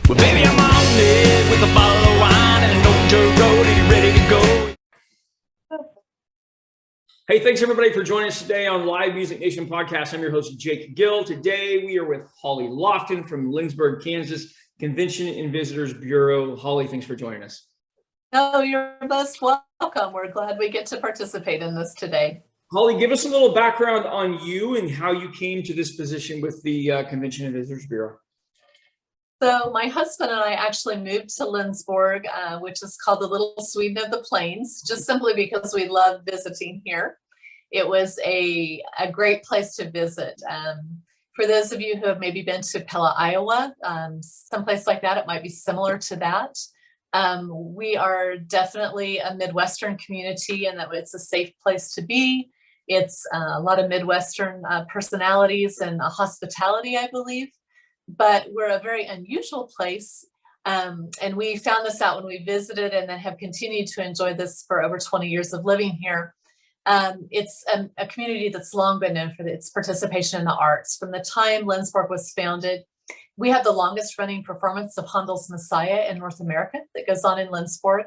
Well, baby, I'm on it with a bottle of wine and an old dirt road. Are you ready to go? Hey, thanks everybody for joining us today on Live Music Nation podcast. I'm your host, Jake Gill. Today we are with Holly Lofton from Lindsborg, Kansas, Convention and Visitors Bureau. Holly, thanks for joining us. Oh, you're most welcome. We're glad we get to participate in this today. Holly, give us a little background on you and how you came to this position with the Convention and Visitors Bureau. So my husband and I actually moved to Lindsborg, which is called the Little Sweden of the Plains, just simply because we love visiting here. It was a great place to visit. For those of you who have maybe been to Pella, Iowa, someplace like that, it might be similar to that. We are definitely a Midwestern community, and that it's a safe place to be. It's a lot of Midwestern personalities and hospitality, I believe. But we're a very unusual place. And we found this out when we visited and then have continued to enjoy this for over 20 years of living here. It's a community that's long been known for its participation in the arts. From the time Lindsborg was founded, we have the longest running performance of Handel's Messiah in North America that goes on in Lindsborg.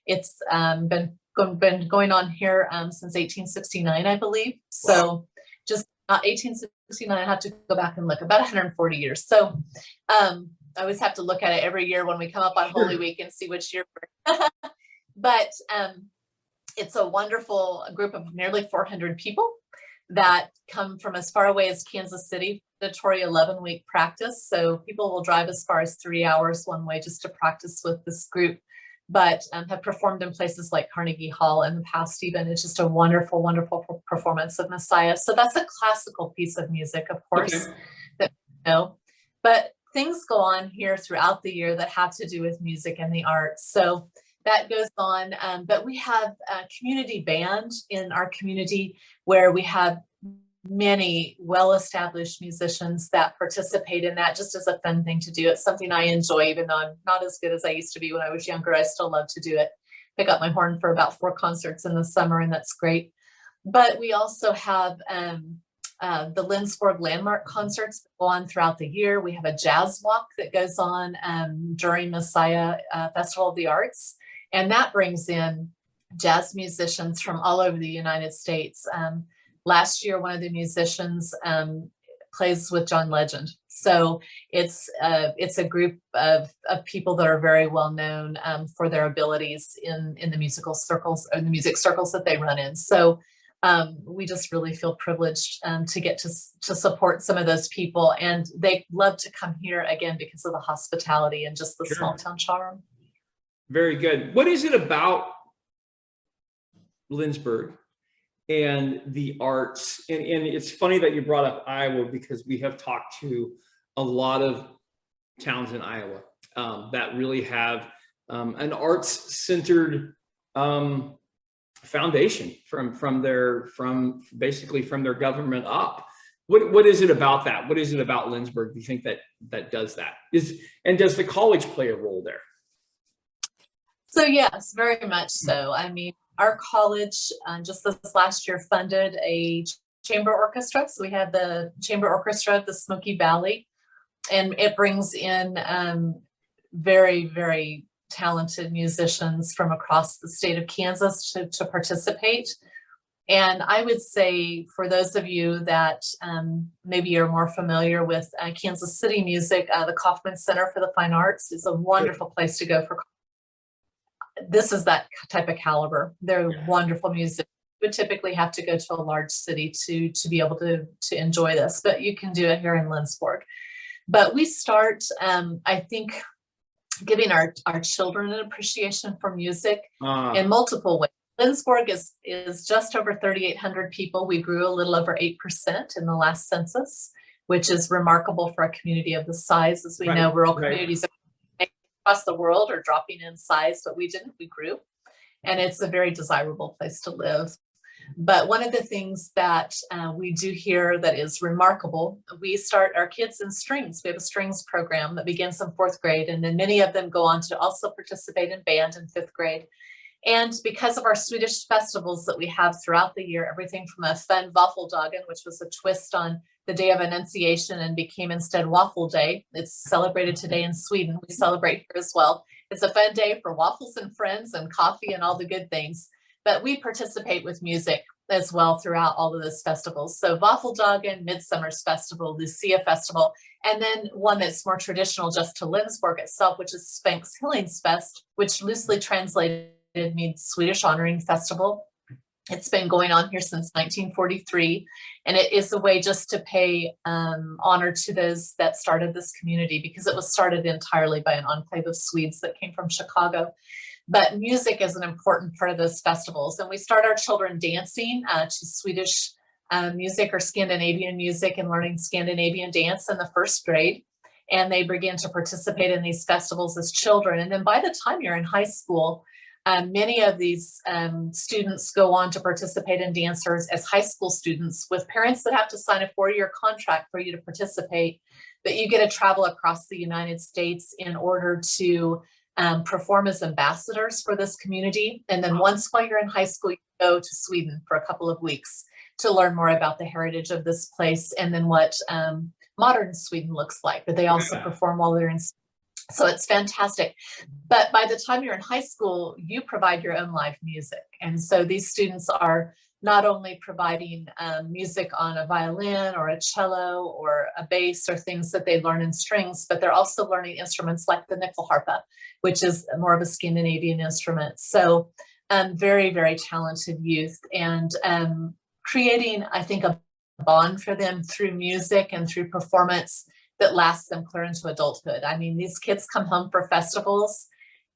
It's been going on here since 1869, I believe. So just 1869, I have to go back and look, about 140 years. So I always have to look at it every year when we come up on Holy Week and see which year. But it's a wonderful group of nearly 400 people that come from as far away as Kansas City, mandatory 11-week practice. So people will drive as far as 3 hours one way just to practice with this group, but have performed in places like Carnegie Hall in the past even. It's just a wonderful, wonderful performance of Messiah. So that's a classical piece of music, of course, that you know. But things go on here throughout the year that have to do with music and the arts. So that goes on. But we have a community band in our community where we have many well-established musicians that participate in that just as a fun thing to do. It's something I enjoy, even though I'm not as good as I used to be when I was younger. I still love to do it. Pick up my horn for about 4 concerts in the summer, and that's great. But we also have the Lindsborg Landmark concerts that go on throughout the year. We have a jazz walk that goes on during Messiah Festival of the Arts, and that brings in jazz musicians from all over the United States. Last year, one of the musicians plays with John Legend. So it's a group of people that are very well known for their abilities in the musical circles or the music circles that they run in. So we just really feel privileged to get to support some of those people. And they love to come here again because of the hospitality and just the small town charm. Very good. What is it about Lindsborg and the arts? And it's funny that you brought up Iowa, because we have talked to a lot of towns in Iowa that really have an arts-centered foundation from basically from their government up. What is it about that? What is it about Lindsborg, do you think that does that? And does the college play a role there? So yes, very much so. I mean, our college just this last year funded a chamber orchestra. So we have the chamber orchestra of the Smoky Valley, and it brings in very, very talented musicians from across the state of Kansas to participate. And I would say for those of you that maybe are more familiar with Kansas City music, the Kaufman Center for the Fine Arts is a wonderful place to go for. This is that type of caliber. They're wonderful music. You would typically have to go to a large city to be able to enjoy this, but you can do it here in Lindsborg. But we start, I think, giving our children an appreciation for music in multiple ways. Lindsborg is just over 3,800 people. We grew a little over 8% in the last census, which is remarkable for a community of the size. As we know, rural communities across the world are dropping in size, but we didn't. We grew, and it's a very desirable place to live. But one of the things that we do here that is remarkable, we start our kids in strings. We have a strings program that begins in 4th grade, and then many of them go on to also participate in band in 5th grade. And because of our Swedish festivals that we have throughout the year, everything from a fun Waffeldagen, which was a twist on the Day of Annunciation and became instead Waffle Day. It's celebrated today in Sweden. We celebrate here as well. It's a fun day for waffles and friends and coffee and all the good things. But we participate with music as well throughout all of those festivals. So Waffeldagen, Midsummer's Festival, Lucia Festival, and then one that's more traditional just to Lindsborg itself, which is Svensk Hyllingsfest, which loosely translated means Swedish Honoring Festival. It's been going on here since 1943, and it is a way just to pay honor to those that started this community, because it was started entirely by an enclave of Swedes that came from Chicago. But music is an important part of those festivals, and we start our children dancing to Swedish music or Scandinavian music and learning Scandinavian dance in the first grade, and they begin to participate in these festivals as children. And then by the time you're in high school, many of these students go on to participate in dancers as high school students, with parents that have to sign a 4-year contract for you to participate, but you get to travel across the United States in order to perform as ambassadors for this community. And then once while you're in high school, you go to Sweden for a couple of weeks to learn more about the heritage of this place, and then what modern Sweden looks like. But they also perform while they're in Sweden. So it's fantastic. But by the time you're in high school, you provide your own live music. And so these students are not only providing music on a violin or a cello or a bass or things that they learn in strings, but they're also learning instruments like the nyckelharpa, which is more of a Scandinavian instrument. So very, very talented youth, and creating, I think, a bond for them through music and through performance that lasts them clear into adulthood. I mean, these kids come home for festivals,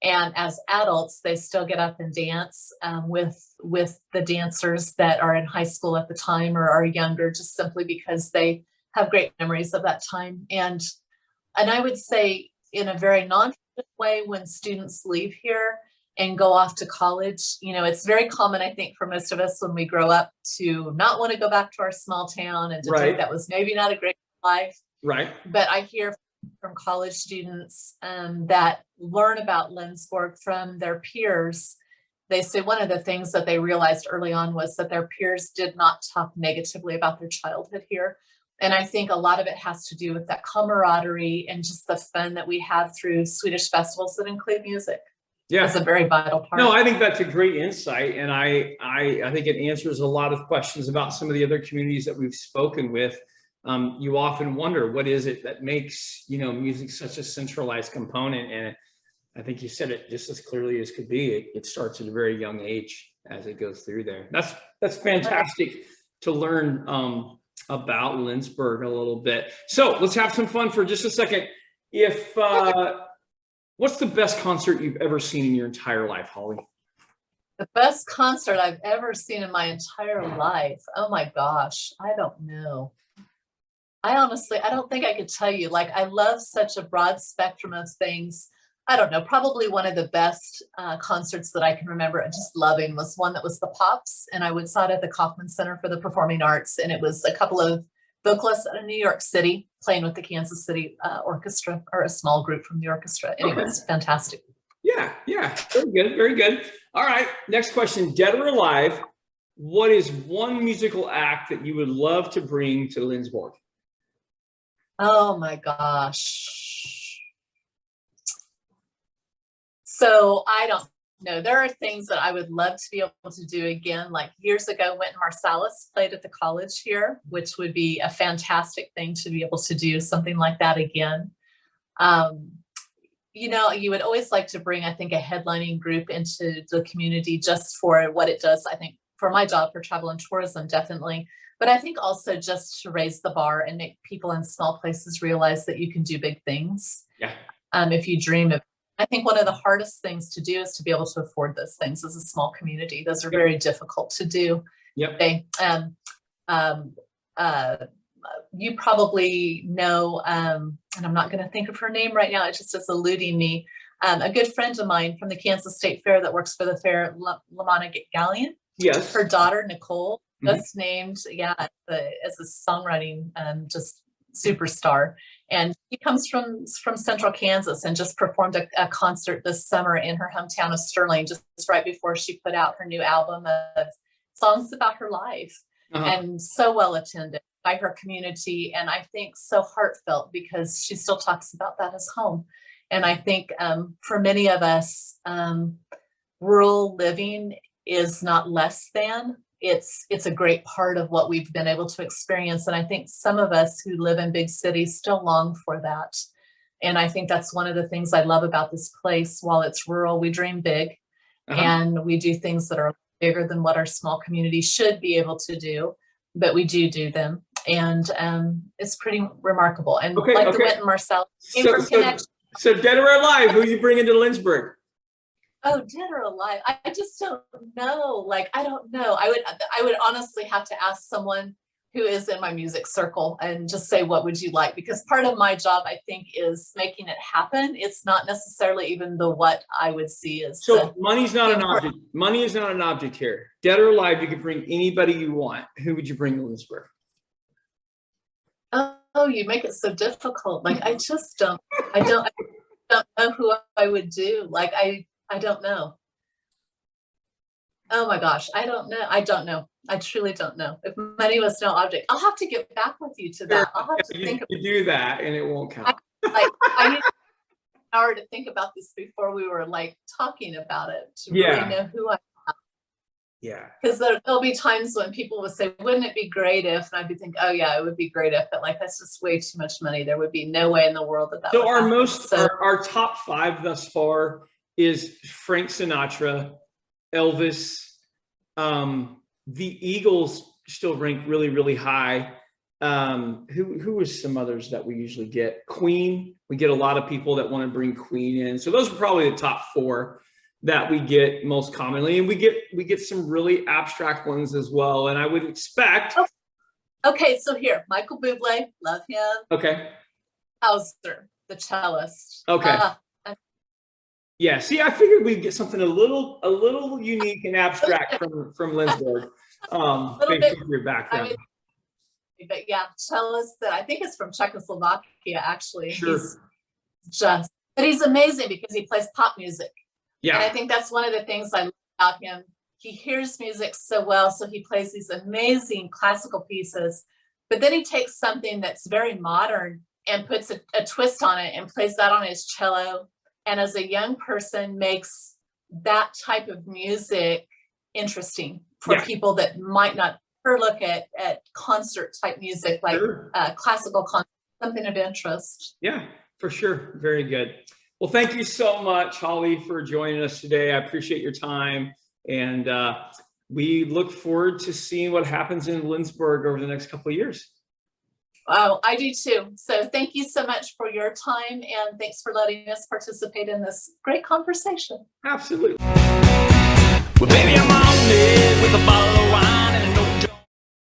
and as adults, they still get up and dance with the dancers that are in high school at the time or are younger, just simply because they have great memories of that time. And I would say, in a very non-traditional way, when students leave here and go off to college, you know, it's very common, I think, for most of us when we grow up to not want to go back to our small town and to think that was maybe not a great life. Right. But I hear from college students that learn about Lindsborg from their peers. They say one of the things that they realized early on was that their peers did not talk negatively about their childhood here. And I think a lot of it has to do with that camaraderie and just the fun that we have through Swedish festivals that include music. Yeah, it's a very vital part. No, I think that's a great insight, and I think it answers a lot of questions about some of the other communities that we've spoken with. You often wonder, what is it that makes, you know, music such a centralized component? And I think you said it just as clearly as could be. It starts at a very young age as it goes through there. That's fantastic to learn about Lindsborg a little bit. So let's have some fun for just a second. If what's the best concert you've ever seen in your entire life, Holly? The best concert I've ever seen in my entire life. Oh my gosh, I don't know. I don't think I could tell you. Like, I love such a broad spectrum of things. I don't know, probably one of the best concerts that I can remember just loving was one that was the Pops, and I saw it at the Kaufman Center for the Performing Arts, and it was a couple of vocalists out of New York City playing with the Kansas City Orchestra, or a small group from the orchestra. Anyway, it's fantastic. Yeah, very good, very good. All right, next question, dead or alive, what is one musical act that you would love to bring to Lindsborg? Oh my gosh. So I don't know. There are things that I would love to be able to do again. Like years ago, Wynton Marsalis played at the college here, which would be a fantastic thing to be able to do something like that again. You know, you would always like to bring, I think, a headlining group into the community just for what it does, I think, for my job, for travel and tourism, definitely. But I think also just to raise the bar and make people in small places realize that you can do big things. Yeah. If you dream of, I think one of the hardest things to do is to be able to afford those things as a small community. Those are very difficult to do. Yep. You probably know, and I'm not going to think of her name right now, it just is eluding me. A good friend of mine from the Kansas State Fair that works for the fair, Lamana Gallion. Yes. Her daughter, Nicole, just named, as a songwriting just superstar. And she comes from Central Kansas and just performed a concert this summer in her hometown of Sterling, just right before she put out her new album of songs about her life. And so well attended. by her community, and I think so heartfelt, because she still talks about that as home. And I think for many of us, rural living is not less than. It's a great part of what we've been able to experience. And I think some of us who live in big cities still long for that. And I think that's one of the things I love about this place. While it's rural, we dream big, and we do things that are bigger than what our small community should be able to do, but we do them. And it's pretty remarkable. And the Wit and Marcel came from connection. So dead or alive, who are you bringing to Lindsborg? Oh, dead or alive? I just don't know. Like, I don't know. I would honestly have to ask someone who is in my music circle and just say, what would you like? Because part of my job, I think, is making it happen. It's not necessarily even the what I would see as. So money's not an object. Money is not an object here. Dead or alive, you could bring anybody you want. Who would you bring to Lindsborg? Oh, you make it so difficult. Like, I don't know who I would do. Like, I don't know. Oh my gosh, I don't know. I truly don't know. If money was no object, I'll have to get back with you to that. I'll have to think about do that, and it won't count. I need an hour to think about this before we were like talking about it to really know who I am. Yeah. Because there'll be times when people would say, wouldn't it be great if? And I'd be thinking, oh yeah, it would be great if, but like, that's just way too much money. There would be no way in the world that so would happen. Our top 5 thus far is Frank Sinatra, Elvis, the Eagles still rank really, really high. Who is some others that we usually get? Queen. We get a lot of people that want to bring Queen in. So those are probably the top 4 that we get most commonly. And we get some really abstract ones as well. And I would expect. Okay, so here, Michael Bublé, love him. Okay. Hauser, the cellist. Okay. Yeah, see, I figured we'd get something a little unique and abstract from Lindsborg, based on your background. But yeah, cellist that I think is from Czechoslovakia, actually. Sure. But he's amazing because he plays pop music. Yeah. And I think that's one of the things I love about him. He hears music so well, so he plays these amazing classical pieces, but then he takes something that's very modern and puts a twist on it and plays that on his cello. And as a young person, makes that type of music interesting for people that might not ever look at concert type music, like classical concert, something of interest. Yeah, for sure. Very good. Well, thank you so much, Holly, for joining us today. I appreciate your time. And we look forward to seeing what happens in Lindsborg over the next couple of years. Oh, I do too. So thank you so much for your time, and thanks for letting us participate in this great conversation. Absolutely. Well, baby, I'm